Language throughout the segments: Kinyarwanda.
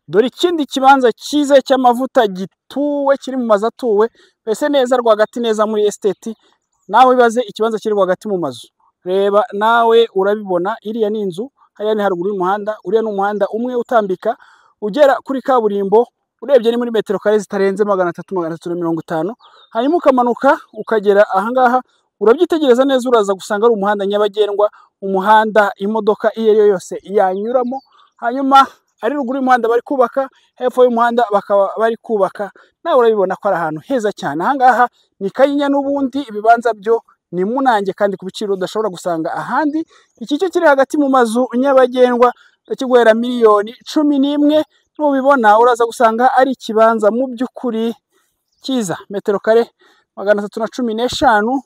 Dore ikindi kibanza cyiza cy'amavuta gituwe kiri mu mazu atuwe mbese neza rwagati neza muri estate. Nawe bibaze ikibanza kiri rwagati mu mazu, reba nawe urabibona. Iriya ni inzu, hariya ni haruguru y'umuhanda, uriya ni umuhanda umwe utambika ugera kuri kaburimbo, urebye ni muri metero kare zitarenze 300-350, hanyuma ukamanuka ukagera ahangaha. Urabyitegereza neza uraza gusanga ari umuhanda nyabagendwa, umuhanda imodoka iyo ari yo yose yanyuramo. Hanyuma ari ruguru y'umuhanda bari kubaka, hepfo y'umuhanda bakaba bari kubaka. Nawe urabibona ko ari ahantu heza cyane. Ahangaha ni Kanyinya, n'ubundi ibibanza byo ni munange kandi ku biciro udashobora gusanga ahandi. Iki cyo kiri hagati mu mazu nyabagendwa ndakiguhera miliyoni 11. Nubibona uraza gusanga ari ikibanza mu by'ukuri cyiza, metero kare 315.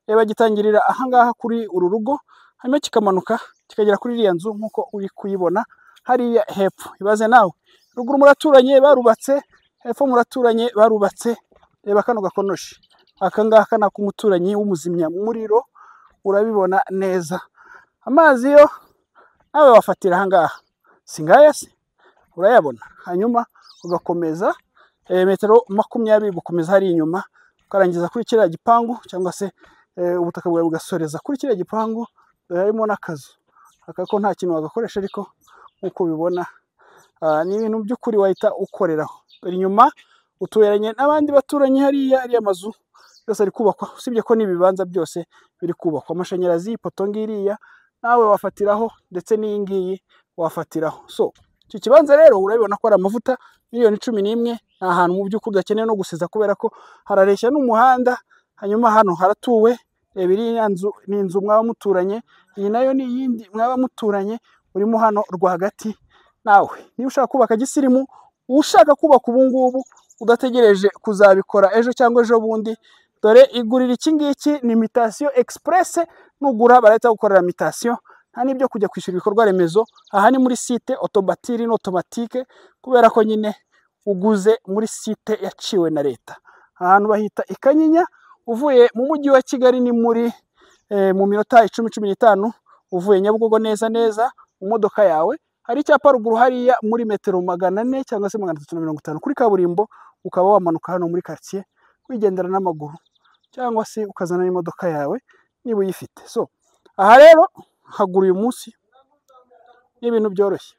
Reba gitangirira ahangaha kuri uru rugo, hanyuma kikamanuka kikagera kuri iriya nzu nk'uko uri kuyibona hariya hepfo. Ibaze nawe, ruguru muraturanye barubatse, hepfo muraturanye barubatse. Reba kano gakonoshi, aka ngaka ni ak'umuturanyi w'umuzimya muriro, urabibona neza. Amazi yo nawe wafatira ahangaha, singaya se urayabona. Hanyuma ugakomeza metero 20 gukomeza hari inyuma, ukarangiza kuri kiriya gipangu, cyangwa se ubutaka bwawe bugasoreza kuri kiriya gipangu. Harimo n'akazu, aka ko nta kintu wagakoresha, ariko nk'uko ubibona ni ibintu by'ukuri wahita ukoreraho. Dore inyuma uturanye n'abandi baturanyi, hariya amazu yose ari kubakwa, usibye ko n'ibibanza byose biri kubakwa. Amashanyarazi, ipoto ngiriya nawe wafatiraho, ndetse n'iyi ngiyi wafatiraho. So iki kibanza rero urabibona ko ari amavuta miliyoni 11. Ni ahantu mu by'ukuri udakeneye no gusiza, kubera ko harareshya n'umuhanda. Hanyuma hano haratuwe. Iriya nzu ni inzu mwaba muturanye, iyi nayo ni iyindi mwaba muturanye, urimo hano rwagati. Nawe niba ushaka kubaka gisirimu, ushaka kubaka ubu ngubu udategereje kuzabikora ejo cyangwa ejo bundi, dore igurira iki ngiki ni Mutation Express. Nugura barahita gukorera mutation, nta n'ibyo kujya kwishyura ibikorwa remezo. Aha ni muri site autobatiri n'automatique, kubera ko nyine uguze muri site yaciwe na leta. Ahantu bahita i Kanyinya, uvuye mu mujyi wa Kigali ni muri mu minota 10-15 uvuye Nyabugogo neza neza mu modoka yawe. Hari icyapa ruguru hariya muri metero 400 cyangwa se 350 kuri kaburimbo, ukaba wamanuka hano muri quartier wigendera n'amaguru, cyangwa se ukazana n'imodoka yawe niba uyifite. So aha rero hagura uyu munsi n'ibintu byoroshye.